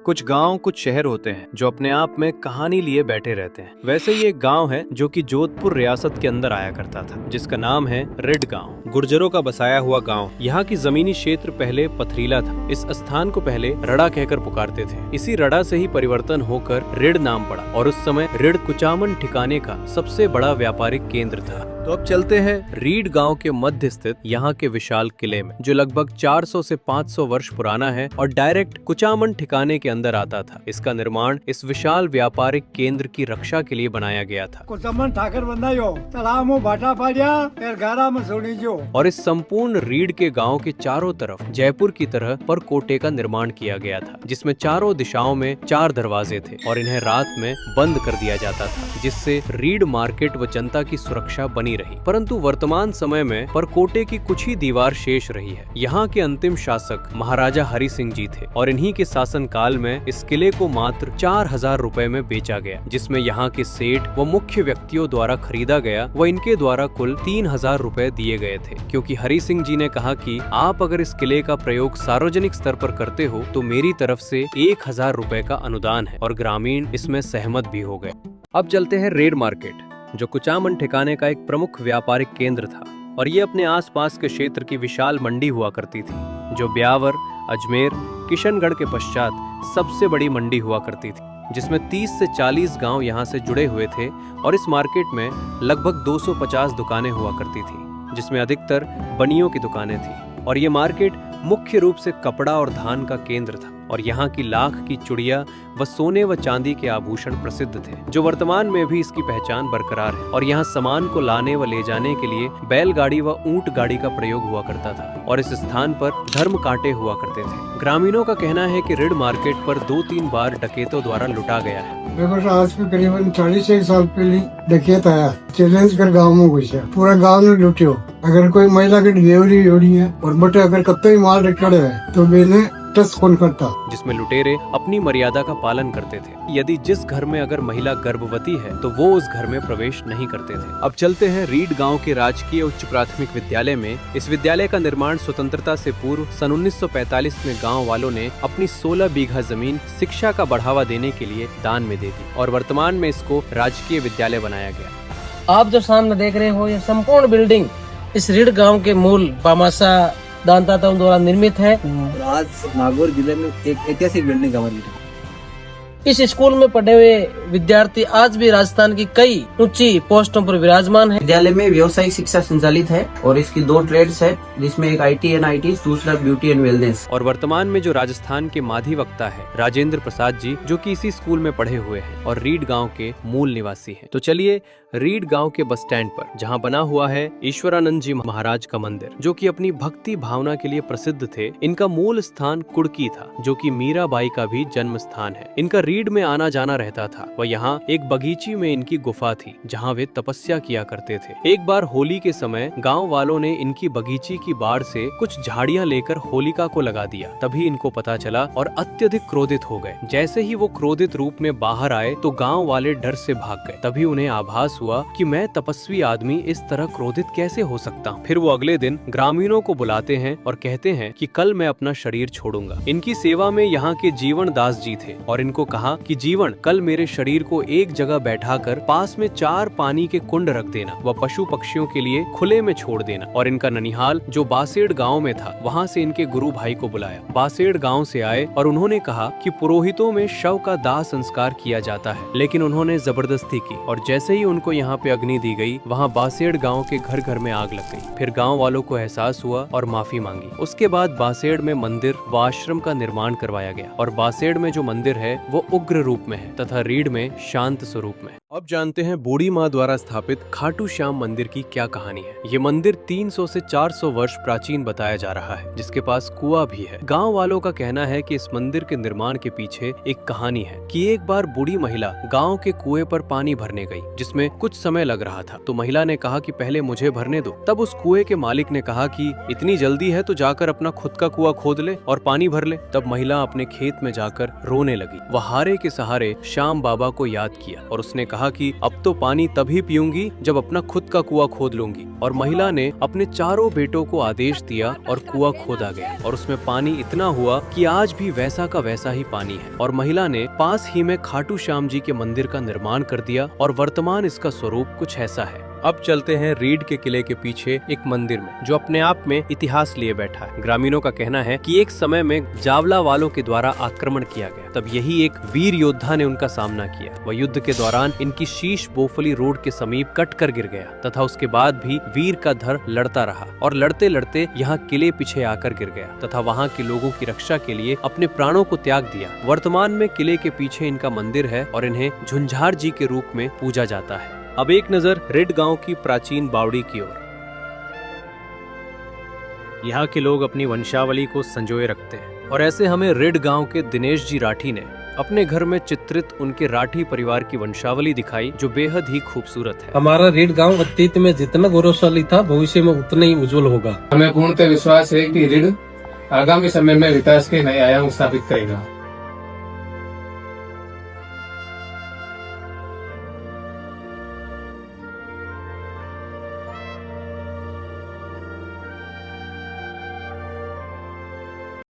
कुछ गांव कुछ शहर होते हैं जो अपने आप में कहानी लिए बैठे रहते हैं। वैसे ही एक गांव है जो कि जोधपुर रियासत के अंदर आया करता था, जिसका नाम है रिड गांव। गुर्जरों का बसाया हुआ गांव। यहाँ की जमीनी क्षेत्र पहले पथरीला था। इस स्थान को पहले रड़ा कहकर पुकारते थे। इसी रड़ा से ही परिवर्तन होकर रिड नाम पड़ा और उस समय रिड कुचामन ठिकाने का सबसे बड़ा व्यापारिक केंद्र था। तो अब चलते हैं रीड गांव के मध्य स्थित यहाँ के विशाल किले में, जो लगभग 400 से 500 वर्ष पुराना है और डायरेक्ट कुचामन ठिकाने के अंदर आता था। इसका निर्माण इस विशाल व्यापारिक केंद्र की रक्षा के लिए बनाया गया था। कुचामन ठाकर बनायो, तालाब में भाटा पाड़िया, फिर गारा में छोड़ी जो। और इस संपूर्ण रीड के गांव के चारों तरफ जयपुर की तरह पर कोटे का निर्माण किया गया था, जिसमें चारों दिशाओं में 4 दरवाजे थे और इन्हें रात में बंद कर दिया जाता था, जिससे रीड मार्केट व जनता की सुरक्षा बनी रही। परंतु वर्तमान समय में परकोटे की कुछ ही दीवार शेष रही है। यहाँ के अंतिम शासक महाराजा हरि सिंह जी थे और इन्हीं के शासन काल में इस किले को मात्र 4000 रुपए में बेचा गया, जिसमें यहाँ के सेठ व मुख्य व्यक्तियों द्वारा खरीदा गया व इनके द्वारा कुल 3000 रुपए दिए गए थे, क्योंकि हरि सिंह जी ने कहा कि आप अगर इस किले का प्रयोग सार्वजनिक स्तर पर करते हो तो मेरी तरफ से 1000 रुपए का अनुदान है, और ग्रामीण इसमें सहमत भी हो गए। अब चलते हैं रेड मार्केट, जो कुचामन ठिकाने का एक प्रमुख व्यापारिक केंद्र था और ये अपने आसपास के क्षेत्र की विशाल मंडी हुआ करती थी, जो ब्यावर, अजमेर, किशनगढ़ के पश्चात सबसे बड़ी मंडी हुआ करती थी, जिसमें 30 से 40 गांव यहाँ से जुड़े हुए थे। और इस मार्केट में लगभग 250 दुकानें हुआ करती थी, जिसमें अधिकतर बनियों की दुकानें थी। और ये मार्केट मुख्य रूप से कपड़ा और धान का केंद्र था और यहाँ की लाख की चुड़िया व सोने व चांदी के आभूषण प्रसिद्ध थे, जो वर्तमान में भी इसकी पहचान बरकरार है। और यहाँ सामान को लाने व ले जाने के लिए बैलगाड़ी व ऊंट गाड़ी का प्रयोग हुआ करता था और इस स्थान पर धर्म कांटे हुआ करते थे। ग्रामीणों का कहना है कि रिड मार्केट पर 2-3 बार डकैतों द्वारा लुटा गया है। आज से करीबन 41 साल पहले डकैत आया, चैलेंज कर गाँव में घुसा, पूरा गाँव ने लुटियो। अगर कोई महिला की डिलीवरी हो रही है और बटे अगर कत्ते ही माल रखड़े है तो मैंने कौन करता, जिसमें लुटेरे अपनी मर्यादा का पालन करते थे। यदि जिस घर में अगर महिला गर्भवती है तो वो उस घर में प्रवेश नहीं करते थे। अब चलते हैं रीड गांव के राजकीय उच्च प्राथमिक विद्यालय में। इस विद्यालय का निर्माण स्वतंत्रता से पूर्व सन 1945 में गांव वालों ने अपनी 16 बीघा जमीन शिक्षा का बढ़ावा देने के लिए दान में दे दी और वर्तमान में इसको राजकीय विद्यालय बनाया गया। आप जो सामने देख रहे हो, ये संपूर्ण बिल्डिंग इस रीड गांव के मूल बामासा दानदाताओं द्वारा निर्मित है। आज नागौर जिले में एक ऐतिहासिक बिल्डिंग हमारी है। इस स्कूल में पढ़े हुए विद्यार्थी आज भी राजस्थान की कई ऊंची पोस्टों पर विराजमान है। विद्यालय में व्यावसायिक शिक्षा संचालित है और इसकी 2 ट्रेड्स है, जिसमें एक IT एंड IT, दूसरा ब्यूटी एंड वेलनेस। और वर्तमान में जो राजस्थान के माधिवक्ता है राजेंद्र प्रसाद जी, जो कि इसी स्कूल में पढ़े हुए हैं और रीड गांव के मूल निवासी हैं। तो चलिए रीड गांव के बस स्टैंड पर, जहां बना हुआ है ईश्वरानंद जी महाराज का मंदिर, जो कि अपनी भक्ति भावना के लिए प्रसिद्ध थे। इनका मूल स्थान कुड़की था, जो कि मीराबाई का भी जन्म स्थान है। इनका रीड में आना जाना रहता था व यहाँ एक बगीची में इनकी गुफा थी, जहाँ वे तपस्या किया करते थे। एक बार होली के समय गांव वालों ने इनकी बगीची की बाड़ से कुछ झाड़ियाँ लेकर होलिका को लगा दिया। तभी इनको पता चला और अत्यधिक क्रोधित हो गए। जैसे ही वो क्रोधित रूप में बाहर आए तो गांव वाले डर से भाग गए। तभी उन्हें आभास हुआ कि मैं तपस्वी आदमी इस तरह क्रोधित कैसे हो सकता हूँ। फिर वो अगले दिन ग्रामीणों को बुलाते हैं और कहते हैं कि कल मैं अपना शरीर छोड़ूंगा। इनकी सेवा में यहाँ के जीवन दास जी थे और इनको कहा कि जीवन, कल मेरे शरीर को एक जगह बैठाकर पास में 4 पानी के कुंड रख देना व पशु पक्षियों के लिए खुले में छोड़ देना। और इनका ननिहाल जो बासेड़ गांव में था, वहां से इनके गुरु भाई को बुलाया। बासेड़ गांव से आए और उन्होंने कहा कि पुरोहितों में शव का दाह संस्कार किया जाता है, लेकिन उन्होंने जबरदस्ती की और जैसे ही उनको यहाँ पे अग्नि दी गई, वहाँ बासेड़ गांव के घर घर में आग लग गई। फिर गांव वालों को एहसास हुआ और माफी मांगी। उसके बाद बासेड़ में मंदिर व आश्रम का निर्माण करवाया गया और बासेड़ में जो मंदिर है वो उग्र रूप में है तथा रीड में शांत स्वरूप में। अब जानते हैं बूढ़ी माँ द्वारा स्थापित खाटू श्याम मंदिर की क्या कहानी है। ये मंदिर 300 से 400 वर्ष प्राचीन बताया जा रहा है, जिसके पास कुआं भी है। गांव वालों का कहना है कि इस मंदिर के निर्माण के पीछे एक कहानी है कि एक बार बूढ़ी महिला गांव के कुएं पर पानी भरने गई, जिसमें कुछ समय लग रहा था। तो महिला ने कहा कि पहले मुझे भरने दो। तब उस कुएं के मालिक ने कहा कि इतनी जल्दी है तो जाकर अपना खुद का कुआं खोद ले और पानी भर ले। तब महिला अपने खेत में जाकर रोने लगी। वह हारे के सहारे श्याम बाबा को याद किया और उसने कहा कि अब तो पानी तभी पीऊंगी जब अपना खुद का कुआं खोद लूंगी। और महिला ने अपने चारों बेटों को आदेश दिया और कुआं खोदा गया और उसमें पानी इतना हुआ कि आज भी वैसा का वैसा ही पानी है। और महिला ने पास ही में खाटू श्याम जी के मंदिर का निर्माण कर दिया और वर्तमान इसका स्वरूप कुछ ऐसा है। अब चलते हैं रीड के किले के पीछे एक मंदिर में जो अपने आप में इतिहास लिए बैठा है। ग्रामीणों का कहना है कि एक समय में जावला वालों के द्वारा आक्रमण किया गया, तब यही एक वीर योद्धा ने उनका सामना किया। वह युद्ध के दौरान इनकी शीश बोफली रोड के समीप कट कर गिर गया तथा उसके बाद भी वीर का धर लड़ता रहा और लड़ते लड़ते यहाँ किले पीछे आकर गिर गया तथा वहाँ के लोगों की रक्षा के लिए अपने प्राणों को त्याग दिया। वर्तमान में किले के पीछे इनका मंदिर है और इन्हें झुंझार जी के रूप में पूजा जाता है। अब एक नजर रिड गांव की प्राचीन बावड़ी की ओर। यहाँ के लोग अपनी वंशावली को संजोए रखते हैं और ऐसे हमें रिड गांव के दिनेश जी राठी ने अपने घर में चित्रित उनके राठी परिवार की वंशावली दिखाई जो बेहद ही खूबसूरत है। हमारा रीड गांव अतीत में जितना गौरवशाली था भविष्य में उतना ही उज्जवल होगा। हमें पूर्णतः विश्वास है कि रीड आगामी समय में विकास के नए आयाम स्थापित करेगा।